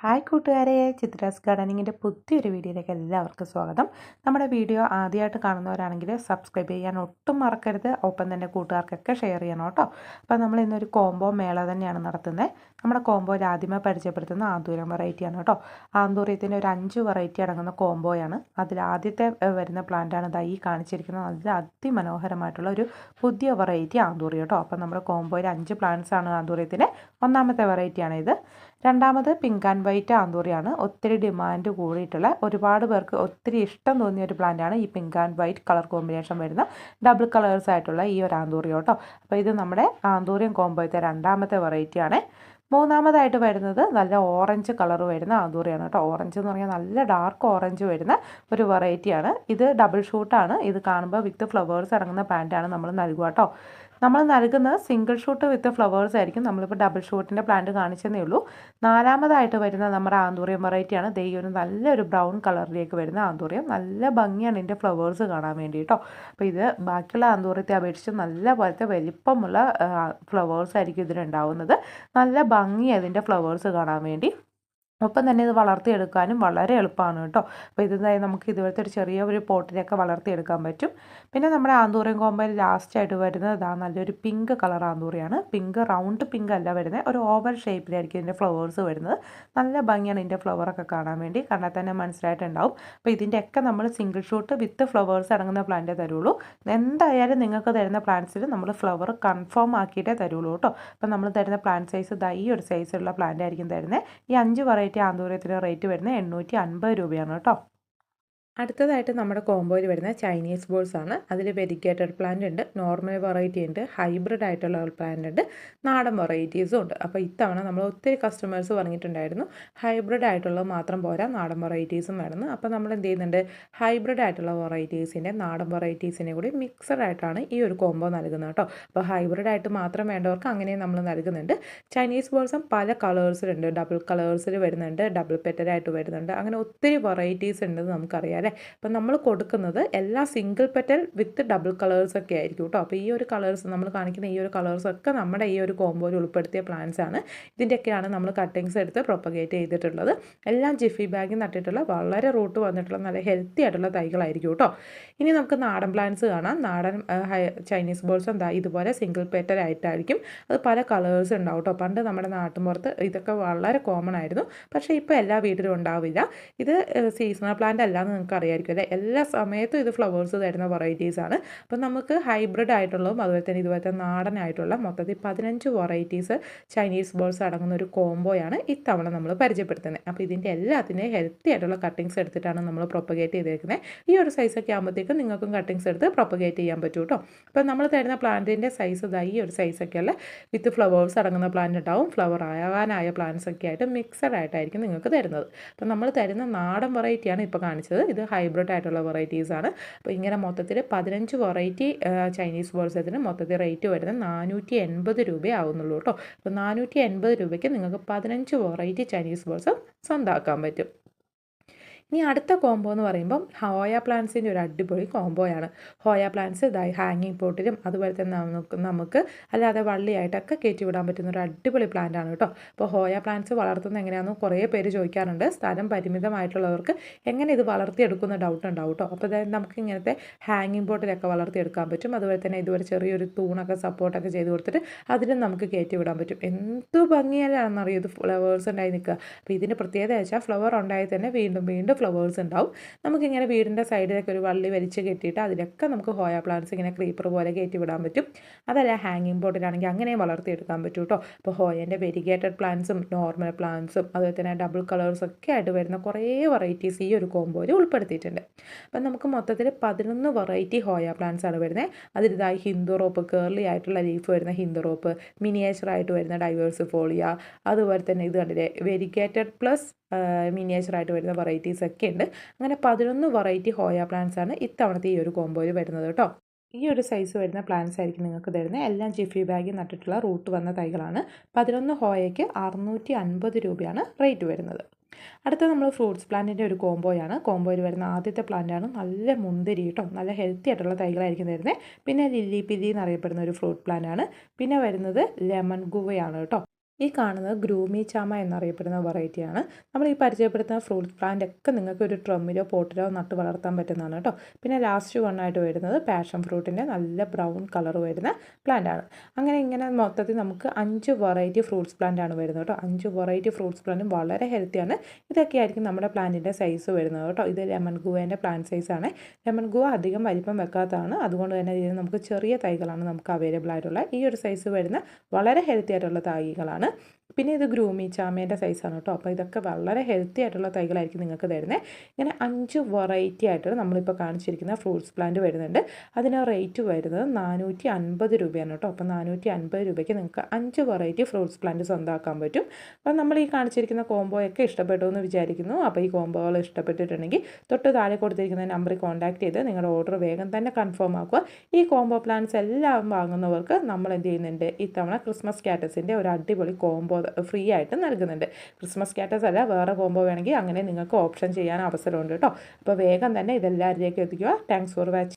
Hi കൂട്ടുകാരെ, ചിത്രാസ് ഗാർഡനിങ്ങിൻ്റെ പുതിയൊരു വീഡിയോയിലേക്ക് എല്ലാവർക്കും സ്വാഗതം. നമ്മുടെ വീഡിയോ ആദ്യമായിട്ട് കാണുന്നവരാണെങ്കിൽ സബ്സ്ക്രൈബ് ചെയ്യാൻ ഒട്ടും മറക്കരുത്. ഒപ്പം തന്നെ കൂട്ടുകാർക്കൊക്കെ ഷെയർ ചെയ്യണം കേട്ടോ. അപ്പോൾ നമ്മൾ ഇന്നൊരു കോംബോ മേള തന്നെയാണ് നടത്തുന്നത്. നമ്മുടെ കോംബോയിൽ ആദ്യമേ പരിചയപ്പെടുത്തുന്ന ആന്തൂരം വെറൈറ്റിയാണ് കേട്ടോ. ആന്തൂര്യത്തിൻ്റെ ഒരു 5 വെറൈറ്റി അടങ്ങുന്ന കോംബോയാണ്. അതിൽ ആദ്യത്തെ വരുന്ന പ്ലാന്റാണ് ഈ കാണിച്ചിരിക്കുന്നത്. നല്ല അതിമനോഹരമായിട്ടുള്ള ഒരു പുതിയ വെറൈറ്റി ആന്തൂര്യം കേട്ടോ. അപ്പോൾ നമ്മുടെ കോംബോയിൽ 5 പ്ലാന്റ്സ് ആണ് ആന്തൂര്യത്തിൻ്റെ ഒന്നാമത്തെ വെറൈറ്റിയാണ് ഇത്. രണ്ടാമത് പിങ്ക് ആൻഡ് വൈറ്റ് ആന്തൂറിയാണ്. ഒത്തിരി ഡിമാൻഡ് കൂടിയിട്ടുള്ള, ഒരുപാട് പേർക്ക് ഒത്തിരി ഇഷ്ടം തോന്നിയ ഒരു പ്ലാന്റാണ് ഈ pink and white colour combination വരുന്ന ഡബിൾ കളേഴ്സ് ആയിട്ടുള്ള ഈ ഒരു ആന്തൂറിയം കേട്ടോ. അപ്പോൾ ഇത് നമ്മുടെ ആന്തൂറിയം കോംബോയത്തെ രണ്ടാമത്തെ വെറൈറ്റിയാണ്. മൂന്നാമതായിട്ട് വരുന്നത് നല്ല ഓറഞ്ച് കളർ വരുന്ന ആന്തൂറിയാണ് കേട്ടോ. ഓറഞ്ച് എന്ന് പറഞ്ഞാൽ നല്ല ഡാർക്ക് ഓറഞ്ച് വരുന്ന ഒരു വെറൈറ്റിയാണ്. ഇത് ഡബിൾ ഷൂട്ടാണ്. ഇത് കാണുമ്പോൾ വിത്ത് ഫ്ലവേഴ്സ് അടങ്ങുന്ന പ്ലാന്റാണ് നമ്മൾ നൽകുക കേട്ടോ. നമ്മൾ നൽകുന്നത് സിംഗിൾ ഷൂട്ട് വിത്ത് ഫ്ലവേഴ്സ് ആയിരിക്കും. നമ്മളിപ്പോൾ ഡബിൾ ഷൂട്ടിൻ്റെ പ്ലാന്റ് കാണിച്ചതേ ഉള്ളൂ. നാലാമതായിട്ട് വരുന്ന നമ്മുടെ ആന്തൂറിയം വെറൈറ്റിയാണ്. ദേ ഒരു നല്ലൊരു ബ്രൗൺ കളറിലേക്ക് വരുന്ന ആന്തൂറിയം. നല്ല ഭംഗിയാണ് ഇതിൻ്റെ ഫ്ലവേഴ്സ് കാണാൻ വേണ്ടി കേട്ടോ. അപ്പോൾ ഇത് ബാക്കിയുള്ള ആന്തൂറിയത്തെ അപേക്ഷിച്ച് നല്ല പോലത്തെ വലിപ്പമുള്ള ഫ്ലവേഴ്സ് ആയിരിക്കും ഇതിനുണ്ടാവുന്നത്. നല്ല ഭംഗിയാണ് ഇതിൻ്റെ ഫ്ലവേഴ്സ് കാണാൻ വേണ്ടി. ഒപ്പം തന്നെ ഇത് വളർത്തിയെടുക്കാനും വളരെ എളുപ്പമാണ് കേട്ടോ. അപ്പോൾ ഇതായി നമുക്ക് ഇതുപോലത്തെ ഒരു ചെറിയ ഒരു പോട്ടിലൊക്കെ വളർത്തിയെടുക്കാൻ പറ്റും. പിന്നെ നമ്മുടെ ആന്തൂറിയം കോമ്പയിൽ ലാസ്റ്റായിട്ട് വരുന്നത് നല്ലൊരു പിങ്ക് കളർ ആന്തൂറിയാണ്. പിങ്ക് റൗണ്ട് പിങ്ക് അല്ല വരുന്നത്, ഒരു ഓവൽ ഷേപ്പിലായിരിക്കും ഇതിൻ്റെ ഫ്ലവേഴ്സ് വരുന്നത്. നല്ല ഭംഗിയാണ് ഇതിൻ്റെ ഫ്ലവറൊക്കെ കാണാൻ വേണ്ടി. കണ്ടാൽ തന്നെ മനസ്സിലായിട്ടുണ്ടാവും. അപ്പോൾ ഇതിൻ്റെയൊക്കെ നമ്മൾ സിംഗിൾ ഷൂട്ട് വിത്ത് ഫ്ലവേഴ്സ് അടങ്ങുന്ന പ്ലാന്റേ തരുള്ളൂ. എന്തായാലും നിങ്ങൾക്ക് തരുന്ന പ്ലാന്റ്സിൽ നമ്മൾ ഫ്ലവർ കൺഫേം ആക്കിയിട്ടേ തരുള്ളൂ കേട്ടോ. അപ്പോൾ നമ്മൾ തരുന്ന പ്ലാന്റ് സൈസ് ഈ ഒരു സൈസുള്ള പ്ലാന്റ് ആയിരിക്കും തരുന്നത്. ഈ 5 വെറൈറ്റി ആന്തൂര്യത്തിൻ്റെ റേറ്റ് വരുന്നത് 850 രൂപയാണ് കേട്ടോ. അടുത്തതായിട്ട് നമ്മുടെ കോംബോയിൽ വരുന്ന ചൈനീസ് ബോൾസ് ആണ്. അതിൽ വെരിഗേറ്റഡ് പ്ലാന്റ് ഉണ്ട്, നോർമൽ വെറൈറ്റി ഉണ്ട്, ഹൈബ്രിഡ് ആയിട്ടുള്ള പ്ലാന്റ് ഉണ്ട്, നാടൻ വെറൈറ്റീസും ഉണ്ട്. അപ്പോൾ ഇത്തവണ നമ്മൾ ഒത്തിരി കസ്റ്റമേഴ്സ് പറഞ്ഞിട്ടുണ്ടായിരുന്നു ഹൈബ്രിഡ് ആയിട്ടുള്ളത് മാത്രം പോരാ, നാടൻ വെറൈറ്റീസും വേണമെന്ന്. അപ്പോൾ നമ്മൾ എന്ത് ചെയ്യുന്നുണ്ട്, ഹൈബ്രിഡ് ആയിട്ടുള്ള വെറൈറ്റീസിൻ്റെ നാടൻ വെറൈറ്റീസിനെ കൂടി മിക്സഡ് ആയിട്ടാണ് ഈ ഒരു കോംബോ നൽകുന്നത് കേട്ടോ. അപ്പോൾ ഹൈബ്രിഡ് ആയിട്ട് മാത്രം വേണ്ടവർക്ക് അങ്ങനെയും നമ്മൾ നൽകുന്നുണ്ട്. ചൈനീസ് ബോൾസും പല കളേഴ്സിലുണ്ട്. ഡബിൾ കളേഴ്സിൽ വരുന്നുണ്ട്, ഡബിൾ പെറ്റലായിട്ട് വരുന്നുണ്ട്. അങ്ങനെ ഒത്തിരി വെറൈറ്റീസ് ഉണ്ടെന്ന് നമുക്കറിയാം. അപ്പം നമ്മൾ കൊടുക്കുന്നത് എല്ലാ സിംഗിൾ പെറ്റൽ വിത്ത് ഡബിൾ കളേഴ്സൊക്കെ ആയിരിക്കും കേട്ടോ. അപ്പോൾ ഈ ഒരു കളേഴ്സ് നമ്മൾ കാണിക്കുന്ന ഈ ഒരു കളേഴ്സൊക്കെ നമ്മുടെ ഈ ഒരു കോംബോയിൽ ഉൾപ്പെടുത്തിയ പ്ലാന്റ്സ് ആണ്. ഇതിൻ്റെയൊക്കെയാണ് നമ്മൾ കട്ടിങ്സ് എടുത്ത് പ്രൊപ്പഗേറ്റ് ചെയ്തിട്ടുള്ളത്. എല്ലാം ജിഫി ബാഗിൽ നട്ടിട്ടുള്ള വളരെ റൂട്ട് വന്നിട്ടുള്ള നല്ല ഹെൽത്തി ആയിട്ടുള്ള തൈകളായിരിക്കും കേട്ടോ. ഇനി നമുക്ക് നാടൻ പ്ലാന്റ്സ് കാണാം. നാടൻ ചൈനീസ് ബോൾസ് ഇതുപോലെ സിംഗിൾ പെറ്റൽ ആയിട്ടായിരിക്കും. അത് പല കളേഴ്സ് ഉണ്ടാവും കേട്ടോ. പണ്ട് നമ്മുടെ നാട്ടിൻപുറത്ത് ഇതൊക്കെ വളരെ കോമൺ ആയിരുന്നു. പക്ഷേ ഇപ്പോൾ എല്ലാ വീട്ടിലും ഉണ്ടാവില്ല. ഇത് സീസണൽ പ്ലാന്റ് അല്ലാന്ന് നിങ്ങൾക്ക് അറിയായിരിക്കും അല്ലേ. എല്ലാ സമയത്തും ഇത് ഫ്ലവേഴ്സ് തരുന്ന വെറൈറ്റീസ് ആണ്. അപ്പം നമുക്ക് ഹൈബ്രിഡ് ആയിട്ടുള്ളതും അതുപോലെ തന്നെ ഇതുപോലത്തെ നാടനായിട്ടുള്ള മൊത്തത്തിൽ 15 വെറൈറ്റീസ് ചൈനീസ് ബോൾസ് അടങ്ങുന്ന ഒരു കോംബോയാണ് ഇത്തവണ നമ്മൾ പരിചയപ്പെടുത്തുന്നത്. അപ്പോൾ ഇതിൻ്റെ എല്ലാത്തിനെയും ഹെൽത്തി ആയിട്ടുള്ള കട്ടിങ്സ് എടുത്തിട്ടാണ് നമ്മൾ പ്രൊപ്പഗേറ്റ് ചെയ്തേക്കുന്നത്. ഈ ഒരു സൈസൊക്കെ ആകുമ്പോഴത്തേക്കും നിങ്ങൾക്കും കട്ടിങ്സ് എടുത്ത് പ്രൊപ്പഗേറ്റ് ചെയ്യാൻ പറ്റും കേട്ടോ. അപ്പോൾ നമ്മൾ തരുന്ന പ്ലാന്റിൻ്റെ സൈസ് ഈ ഒരു സൈസൊക്കെയുള്ള വിത്ത് ഫ്ലവേഴ്സ് അടങ്ങുന്ന പ്ലാന്റ് ഉണ്ടാവും. ഫ്ലവർ ആകാനായ പ്ലാന്റ്സ് ഒക്കെ ആയിട്ട് മിക്സഡ് ആയിട്ടായിരിക്കും നിങ്ങൾക്ക് തരുന്നത്. അപ്പോൾ നമ്മൾ തരുന്ന നാടൻ വെറൈറ്റിയാണ് ഇപ്പോൾ കാണിച്ചത്. ഇത് ഹൈബ്രിഡ് ആയിട്ടുള്ള വെറൈറ്റീസ് ആണ്. അപ്പോൾ ഇങ്ങനെ മൊത്തത്തിൽ 15 വെറൈറ്റി ചൈനീസ് ബോൾസത്തിന് മൊത്തത്തിൽ റേറ്റ് വരുന്നത് 480 രൂപയാവുന്നുള്ളൂ കേട്ടോ. അപ്പോൾ 480 രൂപയ്ക്ക് നിങ്ങൾക്ക് 15 വെറൈറ്റി ചൈനീസ് ബോൾസ് സ്വന്തമാക്കാൻ പറ്റും. ഇനി അടുത്ത കോംബോ എന്ന് പറയുമ്പം ഹോയ പ്ലാന്റ്സിൻ്റെ ഒരു അടിപൊളി കോംബോയാണ്. ഹോയ പ്ലാന്റ്സ് ഹാങ്ങിങ് പോട്ടിലും അതുപോലെ തന്നെ നമുക്ക് അല്ലാതെ വള്ളിയായിട്ടൊക്കെ കയറ്റി വിടാൻ പറ്റുന്ന ഒരു അടിപൊളി പ്ലാന്റ് ആണ് കേട്ടോ. അപ്പോൾ ഹോയ പ്ലാന്റ്സ് വളർത്തുന്നത് എങ്ങനെയാണെന്ന് കുറേ പേര് ചോദിക്കാറുണ്ട്. സ്ഥലം പരിമിതമായിട്ടുള്ളവർക്ക് എങ്ങനെ ഇത് വളർത്തിയെടുക്കുന്ന ഡൗട്ട് ഉണ്ടാവും കേട്ടോ. അപ്പോൾ അതായത് നമുക്ക് ഇങ്ങനത്തെ ഹാങ്ങിങ് പോട്ടിലൊക്കെ വളർത്തിയെടുക്കാൻ പറ്റും. അതുപോലെ തന്നെ ഇതുപോലെ ചെറിയൊരു തൂണൊക്കെ സപ്പോർട്ടൊക്കെ ചെയ്ത് കൊടുത്തിട്ട് അതിലും നമുക്ക് കയറ്റി വിടാൻ പറ്റും. എന്ത് ഭംഗിയാണെന്നറിയോ ഇത് ഫ്ലവേഴ്സ് ഉണ്ടായി നിൽക്കുക. അപ്പോൾ ഇതിൻ്റെ പ്രത്യേകത വെച്ചാൽ ഫ്ലവർ ഉണ്ടായി തന്നെ വീണ്ടും വീണ്ടും ഫ്ലവേഴ്സ് ഉണ്ടാവും. നമുക്കിങ്ങനെ വീടിൻ്റെ സൈഡിലൊക്കെ ഒരു വള്ളി വലിച്ച് കെട്ടിയിട്ട് അതിലൊക്കെ നമുക്ക് ഹോയ പ്ലാന്റ്സ് ഇങ്ങനെ ക്രീപ്പർ പോലെ കയറ്റി വിടാൻ പറ്റും. അതല്ല ഹാങ്ങിങ് ബോട്ടിലാണെങ്കിൽ അങ്ങനെ വളർത്തിയെടുക്കാൻ പറ്റും കേട്ടോ. അപ്പോൾ ഹോയൻ്റെ വെരിഗേറ്റഡ് പ്ലാന്റ്സും നോർമൽ പ്ലാന്റ്സും അതുപോലെ തന്നെ ഡബിൾ കളേഴ്സൊക്കെ ആയിട്ട് വരുന്ന കുറേ വെറൈറ്റീസ് ഈ ഒരു കോംബോയിൽ ഉൾപ്പെടുത്തിയിട്ടുണ്ട്. അപ്പം നമുക്ക് മൊത്തത്തിൽ 11 വെറൈറ്റി ഹോയ പ്ലാന്റ്സ് ആണ് വരുന്നത്. അതിലിതായി ഹിന്ദു റോപ്പ്, കേർലി ആയിട്ടുള്ള ലീഫ് വരുന്ന ഹിന്ദു റോപ്പ്, മിനിയേച്ചറായിട്ട് വരുന്ന ഡൈവേഴ്സിഫോളിയ, അതുപോലെ തന്നെ ഇത് കണ്ടില്ലേ വെരിഗേറ്റഡ് പ്ലസ് മിനിയേച്ചറായിട്ട് വരുന്ന വെറൈറ്റീസ് ഒക്കെ ഉണ്ട്. അങ്ങനെ 11 വെറൈറ്റി ഹോയ പ്ലാന്റ്സ് ആണ് ഇത്തവണത്തെ ഈ ഒരു കോംബോയിൽ വരുന്നത് കേട്ടോ. ഈ ഒരു സൈസ് വരുന്ന പ്ലാന്റ്സ് ആയിരിക്കും നിങ്ങൾക്ക് തരുന്നത്. എല്ലാം ജിഫി ബാഗിൽ നട്ടിട്ടുള്ള റൂട്ട് വന്ന തൈകളാണ്. 11 ഹോയയ്ക്ക് 650 രൂപയാണ് റേറ്റ് വരുന്നത്. അടുത്ത നമ്മൾ ഫ്രൂട്ട്സ് പ്ലാന്റിൻ്റെ ഒരു കോംബോയാണ്. കോംബോയിൽ വരുന്ന ആദ്യത്തെ പ്ലാന്റാണ് നല്ല മുന്തിരി കേട്ടോ. നല്ല ഹെൽത്തി ആയിട്ടുള്ള തൈകളായിരിക്കും തരുന്നത്. പിന്നെ ലില്ലി പില്ലി എന്നറിയപ്പെടുന്ന ഒരു ഫ്രൂട്ട് പ്ലാന്റ് ആണ്. പിന്നെ വരുന്നത് ലെമൺ ഗുവയാണ് കേട്ടോ. ഈ കാണുന്നത് ഗ്രൂമി ചാമ എന്നറിയപ്പെടുന്ന വെറൈറ്റിയാണ്. നമ്മൾ ഈ പരിചയപ്പെടുത്തുന്ന ഫ്രൂട്ട് പ്ലാന്റ് ഒക്കെ നിങ്ങൾക്ക് ഒരു ഡ്രമ്മിലോ പോട്ടിലോ നട്ട് വളർത്താൻ പറ്റുന്നതാണ് കേട്ടോ. പിന്നെ ലാസ്റ്റ് വണ്ണായിട്ട് വരുന്നത് പാഷൻ ഫ്രൂട്ടിൻ്റെ നല്ല ബ്രൗൺ കളർ വരുന്ന പ്ലാന്റ് ആണ്. അങ്ങനെ ഇങ്ങനെ മൊത്തത്തിൽ നമുക്ക് 5 വെറൈറ്റി ഫ്രൂട്ട്സ് പ്ലാന്റ് ആണ് വരുന്നത് കേട്ടോ. 5 വെറൈറ്റി ഫ്രൂട്ട്സ് പ്ലാന്റും വളരെ ഹെൽത്തിയാണ്. ഇതൊക്കെ ആയിരിക്കും നമ്മുടെ പ്ലാന്റിൻ്റെ സൈസ് വരുന്നത് കേട്ടോ. ഇത് ലെമൺ ഗുവേൻ്റെ പ്ലാന്റ് സൈസാണ്. ലെമൺ ഗുവ അധികം വലിപ്പം വെക്കാത്തതാണ്. അതുകൊണ്ട് തന്നെ ഇതിന് നമുക്ക് ചെറിയ തൈകളാണ് നമുക്ക് അവൈലബിൾ ആയിട്ടുള്ള. ഈ ഒരു സൈസ് വരുന്ന വളരെ ഹെൽത്തി ആയിട്ടുള്ള തൈകളാണ്. പിന്നെ ഇത് ഗ്രൂമി ചാമേൻ്റെ സൈസാണ് കേട്ടോ. അപ്പോൾ ഇതൊക്കെ വളരെ ഹെൽത്തി ആയിട്ടുള്ള തൈകളായിരിക്കും നിങ്ങൾക്ക് തരുന്നത്. ഇങ്ങനെ 5 വെറൈറ്റി ആയിട്ട് നമ്മളിപ്പോൾ കാണിച്ചിരിക്കുന്ന ഫ്രൂട്ട്സ് പ്ലാന്റ് വരുന്നുണ്ട്. അതിന് റേറ്റ് വരുന്നത് 450 രൂപയാണ് കേട്ടോ. അപ്പോൾ 450 രൂപയ്ക്ക് നിങ്ങൾക്ക് 5 വെറൈറ്റി ഫ്രൂട്ട്സ് പ്ലാന്റ് സ്വന്തമാക്കാൻ പറ്റും. അപ്പോൾ നമ്മൾ ഈ കാണിച്ചിരിക്കുന്ന കോംബോയൊക്കെ ഇഷ്ടപ്പെട്ടു എന്ന് വിചാരിക്കുന്നു. അപ്പോൾ ഈ കോംബോകൾ ഇഷ്ടപ്പെട്ടിട്ടുണ്ടെങ്കിൽ തൊട്ട് താഴെ കൊടുത്തിരിക്കുന്ന നമ്പറിൽ കോൺടാക്ട് ചെയ്ത് നിങ്ങളുടെ ഓർഡർ വേഗം തന്നെ കൺഫേം ആക്കുക. ഈ കോംബോ പ്ലാന്റ്സ് എല്ലാം വാങ്ങുന്നവർക്ക് നമ്മൾ എന്ത് ചെയ്യുന്നുണ്ട്, ഇത്തവണ ക്രിസ്മസ് കാറ്റസിൻ്റെ ഒരു അടിപൊളി കോംബോ ഫ്രീ ആയിട്ട് നൽകുന്നുണ്ട്. ക്രിസ്മസ് കാറ്റസ് അല്ല, വേറെ കോംബോ വേണമെങ്കിൽ അങ്ങനെ നിങ്ങൾക്ക് ഓപ്ഷൻ ചെയ്യാൻ അവസരമുണ്ട് കേട്ടോ. അപ്പോൾ വേഗം തന്നെ ഇതെല്ലാവരിലേക്കും എത്തിക്കുക. Thanks for watching.